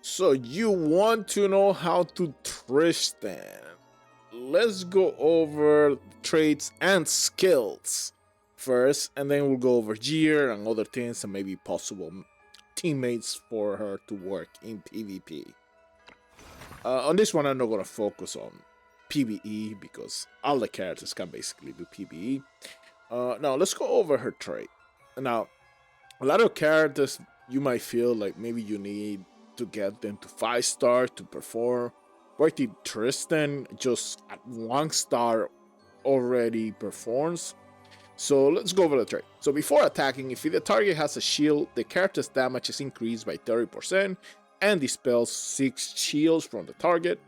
So you want to know how to Tristan. Let's go over traits and skills first, and then we'll go over gear and other things and maybe possible teammates for her to work in PvP. On this one, I'm not gonna focus on PvE because all the characters can basically do PvE. Now let's go over her trait. Now, a lot of characters you might feel like maybe you need to get them to 5-star to perform. Worthy Tristan just at 1-star already performs. So let's go over the trait. So before attacking, if the target has a shield, the character's damage is increased by 30% and dispels 6 shields from the target.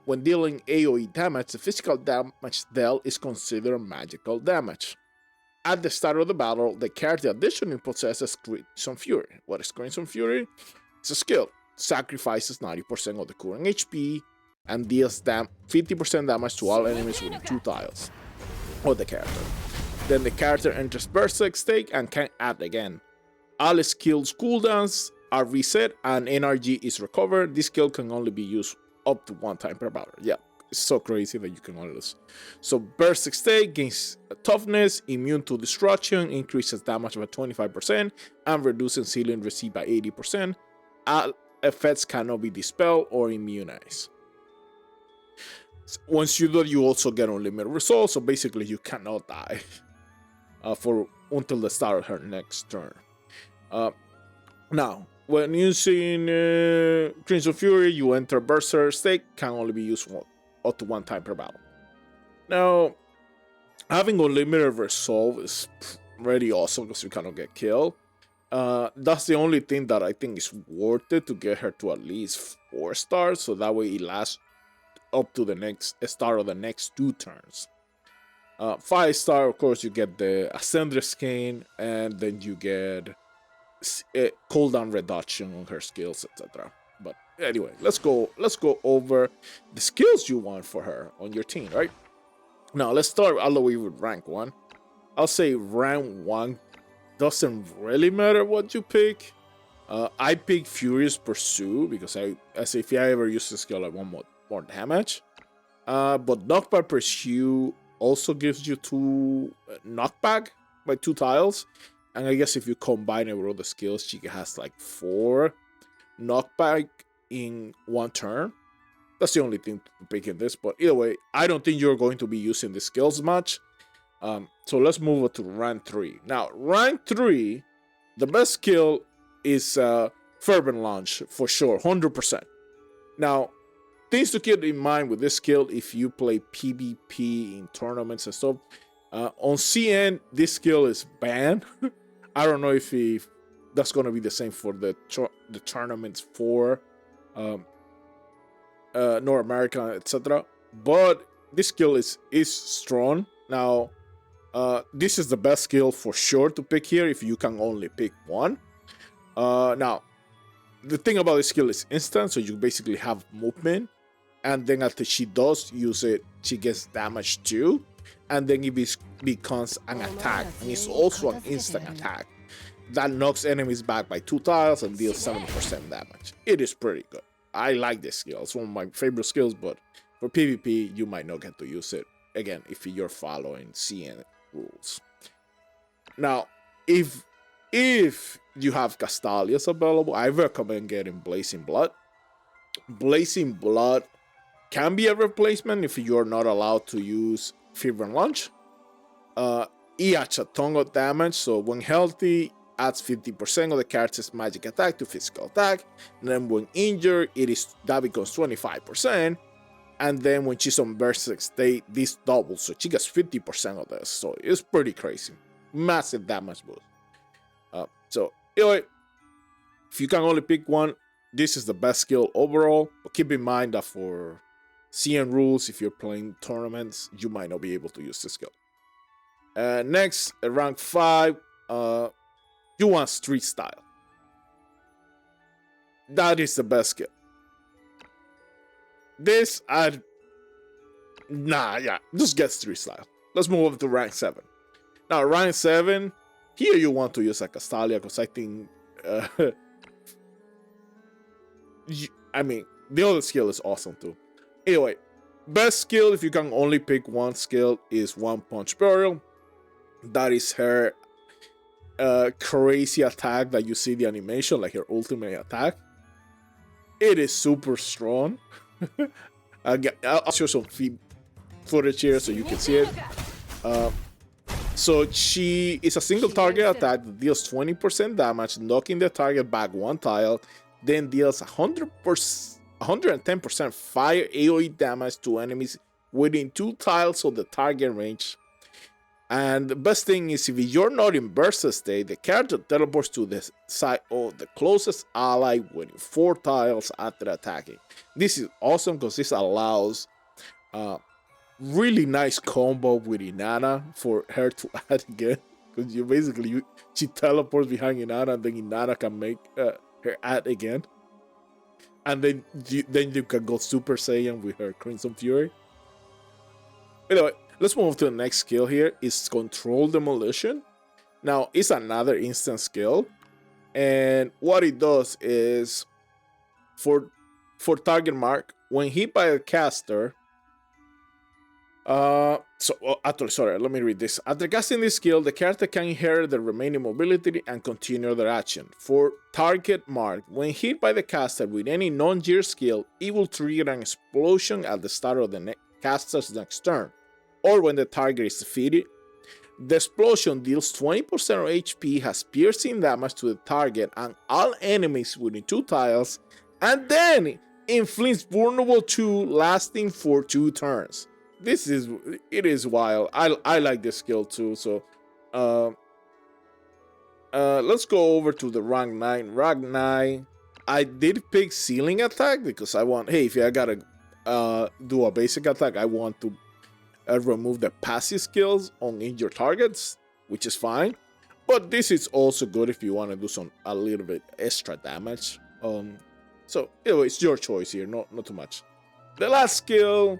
When dealing AoE damage, the physical damage dealt is considered magical damage. At the start of the battle, the character additionally possesses Crimson Fury. What is Crimson Fury? It's a skill. Sacrifices 90% of the current HP and deals 50% damage to all enemies within 2 tiles of the character. Then the character enters Berserk state and can add again. All skills cooldowns are reset and NRG is recovered. This skill can only be used up to 1 time per battle. Yeah, it's so crazy that you can only lose. So Berserk state gains toughness, immune to destruction, increases damage by 25%, and reduces healing received by 80%. All effects cannot be dispelled or immunized. Once you do, you also get unlimited results, so basically you cannot die until the start of her next turn. Now, when using Crimson Fury, you enter Berserk state, can only be used up to 1 time per battle. Now, having unlimited resolve is really awesome because you cannot get killed. That's the only thing that I think is worth it to get her to at least 4 stars, so that way it lasts up to the next start of the next 2 turns. 5-star, of course, you get the Ascender skin, and then you get cooldown reduction on her skills, etc. But anyway, let's go over the skills you want for her on your team, right? Now let's start all the way with rank 1. I'll say rank 1 doesn't really matter what you pick. I pick Furious Pursuit because as if I ever use the skill, I want more damage. But Knockback Pursue also gives you 2 knockback by 2 tiles. And I guess if you combine it with all the skills, she has like 4 knockback in 1 turn. That's the only thing to pick in this. But either way, I don't think you're going to be using the skills much. So let's move on to rank 3. Now, rank 3, the best skill is Fervent Launch for sure, 100%. Now, things to keep in mind with this skill if you play PvP in tournaments and stuff. On CN, this skill is banned. I don't know if that's going to be the same for the tournaments for North America, etc. But this skill is strong. Now, this is the best skill for sure to pick here if you can only pick one. Now, the thing about this skill is instant, so you basically have movement. And then after she does use it, she gets damage too. And then it becomes an attack. And it's also an instant attack that knocks enemies back by 2 tiles and deals 70% damage. It is pretty good. I like this skill. It's one of my favorite skills, but for PvP, you might not get to use it. Again, if you're following CN rules. Now, if you have Castalias available, I recommend getting Blazing Blood. Blazing Blood can be a replacement if you're not allowed to use Fervent Launch. It adds a ton of damage, so when healthy, adds 50% of the character's magic attack to physical attack. And then when injured, that becomes 25%. And then when she's on Berserk state, this doubles, so she gets 50% of this. So it's pretty crazy. Massive damage boost. So anyway, if you can only pick one, this is the best skill overall. But keep in mind that for CN rules, if you're playing tournaments, you might not be able to use this skill. Next, at rank 5, you want Street Style. That is the best skill. This, just get Street Style. Let's move over to rank 7. Now, rank 7, here you want to use a Castalia, because I think I mean, the other skill is awesome too. Anyway, best skill, if you can only pick one skill, is One Punch Burial. That is her crazy attack that you see the animation, like her ultimate attack. It is super strong. I'll show some footage here so you can see it. So she is a single target attack that deals 20% damage, knocking the target back one tile, then deals 110% fire AoE damage to enemies within 2 tiles of the target range. And the best thing is, if you're not in burst state, the character teleports to the side of the closest ally within 4 tiles after attacking. This is awesome because this allows really nice combo with Inanna for her to add again. Because she teleports behind Inanna, and then Inanna can make her add again. And then you can go Super Saiyan with her Crimson Fury. Anyway, let's move to the next skill here. Is Control Demolition. Now, it's another instant skill. And what it does is, for target mark, when hit by a caster, sorry, let me read this. After casting this skill, the character can inherit the remaining mobility and continue their action. For target mark, when hit by the caster with any non-gear skill, it will trigger an explosion at the start of the caster's next turn, or when the target is defeated. The explosion deals 20% of HP, has piercing damage to the target and all enemies within 2 tiles, and then inflicts vulnerable 2, lasting for 2 turns. It is wild. I like this skill too. So let's go over to the rank 9. Rank 9, I did pick ceiling attack because I want, hey, if I gotta do a basic attack, I want to remove the passive skills on injured targets, which is fine. But this is also good if you want to do a little bit extra damage. So anyway, it's your choice here, not too much. The last skill,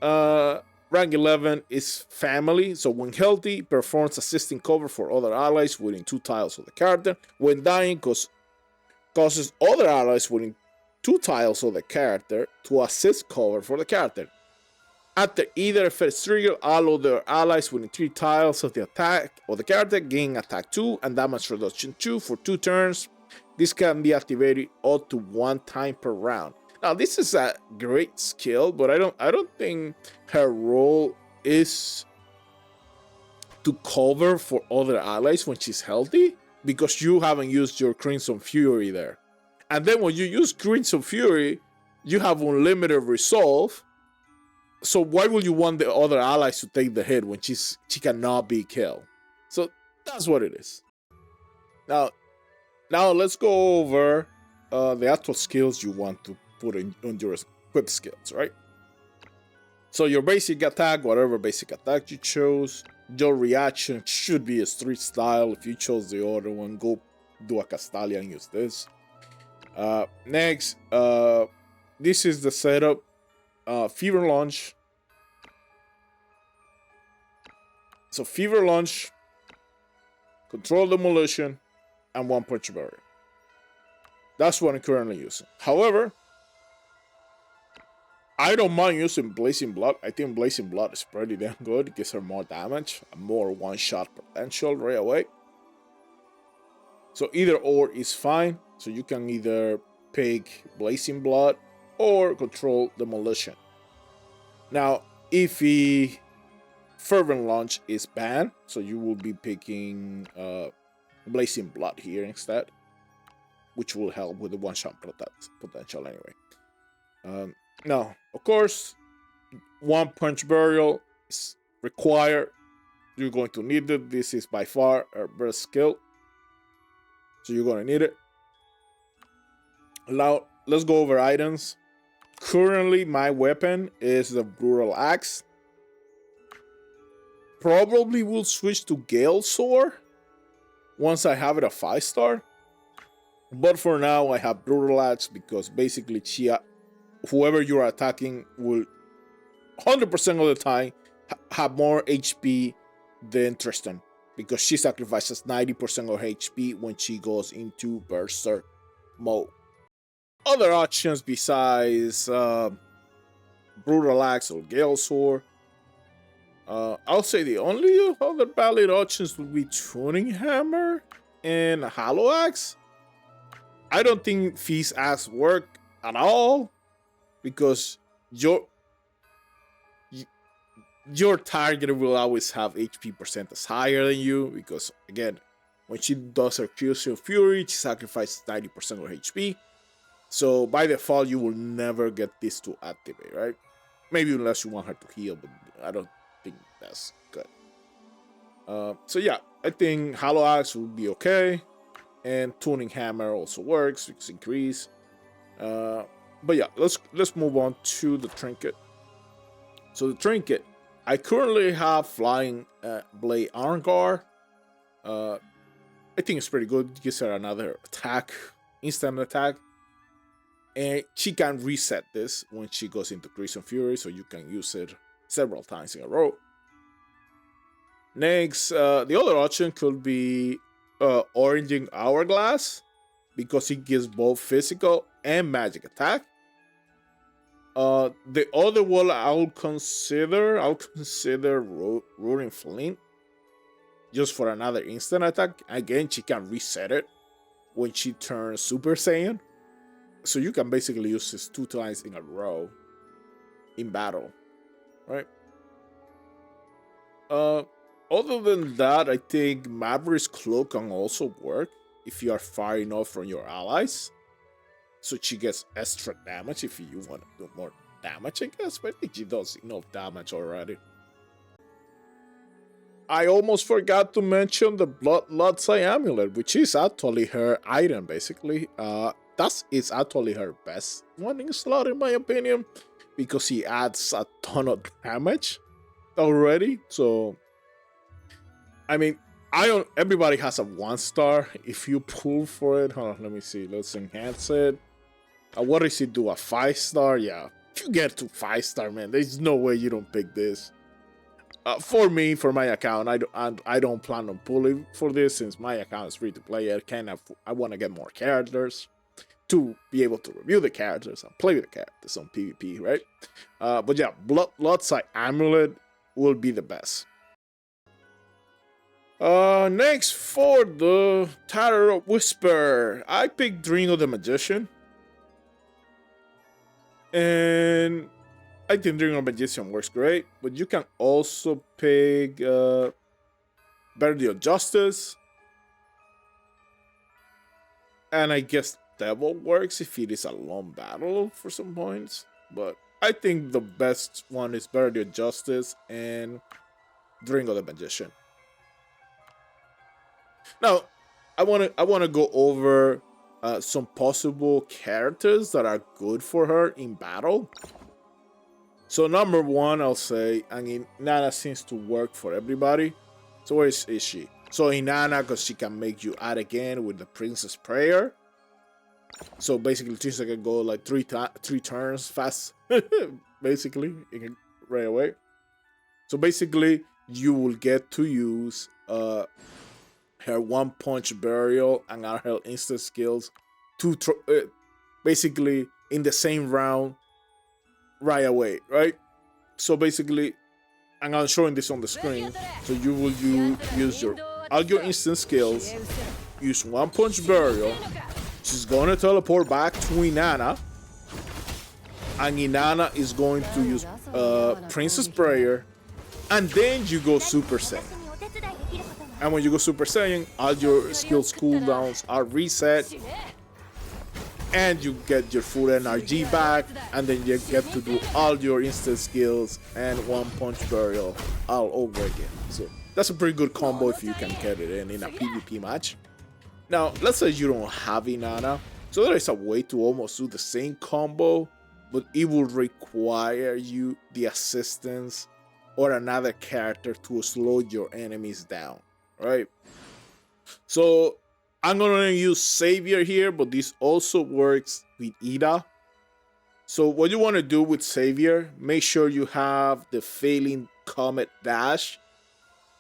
rank 11, is Family. So when healthy, performs assisting cover for other allies within 2 tiles of the character. When dying, causes other allies within 2 tiles of the character to assist cover for the character. After either effect trigger, all other allies within 3 tiles of the attack of the character gain attack 2 and damage reduction 2 for 2 turns. This can be activated up to 1 time per round. Now, this is a great skill, but I don't think her role is to cover for other allies when she's healthy, because you haven't used your Crimson Fury there. And then when you use Crimson Fury, you have unlimited resolve. So why would you want the other allies to take the hit when she cannot be killed? So that's what it is. Now let's go over the actual skills you want to put on your equip skills, right? So your basic attack, whatever basic attack you chose, your reaction should be a street style. If you chose the other one, go do a Castalia and use this. Next, this is the setup. Fever Launch. So Fever Launch, Control Demolition, and One Punch Barrier. That's what I'm currently using. However, I don't mind using Blazing Blood. I think Blazing Blood is pretty damn good. It gives her more damage, more one-shot potential right away. So either or is fine. So you can either pick Blazing Blood or Control Demolition. Now, if the Fervent Launch is banned, so you will be picking Blazing Blood here instead, which will help with the one-shot potential anyway. Now, of course, One Punch Burial is required. You're going to need it. This is by far our best skill, so you're going to need it. Now, let's go over items. Currently, my weapon is the Brutal Axe. Probably will switch to Gale Sword once I have it a 5-star. But for now, I have Brutal Axe because basically whoever you're attacking will 100% of the time have more HP than Tristan, because she sacrifices 90% of her HP when she goes into Berserk mode. Other options besides Brutal Axe or Gale Sword. I'll say the only other valid options would be Tuning Hammer and Hollow Axe. I don't think Feast Axe work at all because your target will always have HP percentage higher than you because again, when she does her Crucial Fury, she sacrifices 90% of her HP. So by default, you will never get this to activate, right? Maybe unless you want her to heal, but I don't think that's good. So yeah, I think Hollow Axe would be okay, and Tuning Hammer also works because increase. But yeah, let's move on to the trinket. So the trinket, I currently have Flying Blade Arm Guard. I think it's pretty good. It gives her another attack, instant attack. And she can reset this when she goes into Crimson Fury, so you can use it several times in a row. Next, the other option could be Oranging Hourglass, because it gives both physical and magic attack. The other one I'll consider Roaring Flint, just for another instant attack. Again, she can reset it when she turns Super Saiyan. So you can basically use this 2 times in a row in battle, right? Other than that, I think Maverick's Cloak can also work if you are far enough from your allies. So she gets extra damage if you want to do more damage, I guess. But I think she does enough damage already. I almost forgot to mention the Blood's Eye Amulet, which is actually her item, basically. That is actually her best one in slot, in my opinion, because he adds a ton of damage already. So, I mean, everybody has a 1-star. If you pull for it, hold on, let me see. Let's enhance it. What does it do? A 5-star? Yeah. If you get to 5-star, man, there's no way you don't pick this. For me, for my account, I don't plan on pulling for this since my account is free to play. I want to get more characters to be able to review the characters and play with the characters on PvP, right? But yeah, Blood's Eye Amulet will be the best. Next for the Tower of Whisper, I picked Dringo the Magician. And I think Dringo the Magician works great, but you can also pick Verdi of Justice. And I guess Devil works if it is a long battle for some points. But I think the best one is Verdi of Justice and Dringo the Magician. Now, I wanna go over some possible characters that are good for her in battle. So number one, I'll say, I mean, Nana seems to work for everybody. So where is she? So Inanna, because she can make you add again with the Princess Prayer. So basically, Tristan can go like three turns fast, basically, right away. So basically, you will get to use her 1-punch burial and her instant skills to basically in the same round right away, right? So basically, and I'm showing this on the screen. So you will use all your instant skills, use 1-punch burial. She's going to teleport back to Inanna, and Inanna is going to use Princess Prayer, and then you go Super Saiyan. And when you go Super Saiyan, all your skills cooldowns are reset, and you get your full NRG back, and then you get to do all your instant skills and 1-punch burial all over again. So that's a pretty good combo if you can get it in a PvP match. Now, let's say you don't have Inanna, so there is a way to almost do the same combo, but it will require you the assistance or another character to slow your enemies down, right? So I'm gonna use Savior here, but this also works with Ida. So what you want to do with Savior, make sure you have the Failing Comet Dash,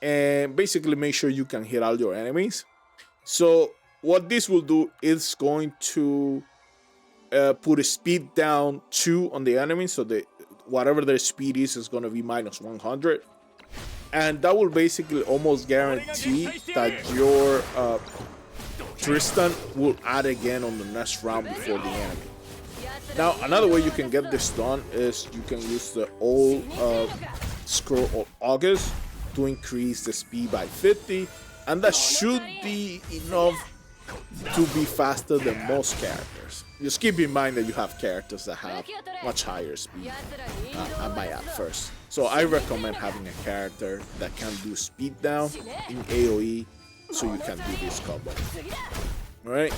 and basically make sure you can hit all your enemies. So what this will do is going to put a speed down 2 on the enemy, so whatever their speed is going to be minus 100, and that will basically almost guarantee that your Tristan will add again on the next round before the enemy. Now, another way you can get this done is you can use the old scroll of August to increase the speed by 50, and that should be enough to be faster than most characters. Just keep in mind that you have characters that have much higher speed. I might add first. So I recommend having a character that can do speed down in AoE, so you can do this combo. Alright?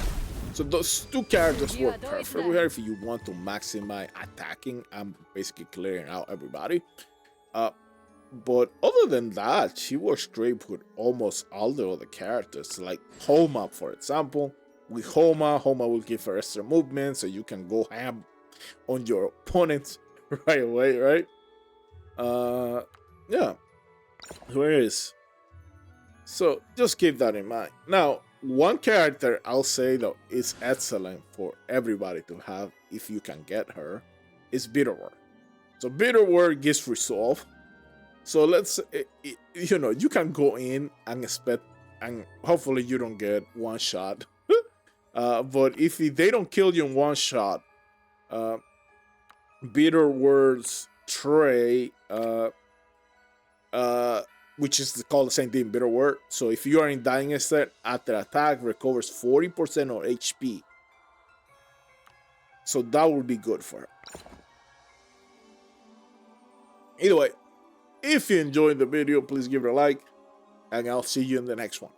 So those two characters work perfectly here if you want to maximize attacking and basically clearing out everybody. But other than that, she works great with almost all the other characters. Like Homa, for example. With Homa will give her extra movement, so you can go ham on your opponents right away, right? Yeah. Where is? So just keep that in mind. Now, one character I'll say though is excellent for everybody to have if you can get her is Bitterwort. So Bitterwort gets resolve. So let's, you know, you can go in and expect, and hopefully you don't get one shot. But if they don't kill you in one shot, Bitterwort's tray, which is called the same thing, Bitterwort. So if you are in dying state, after attack recovers 40% of HP. So that would be good for her. Either way, if you enjoyed the video, please give it a like, and I'll see you in the next one.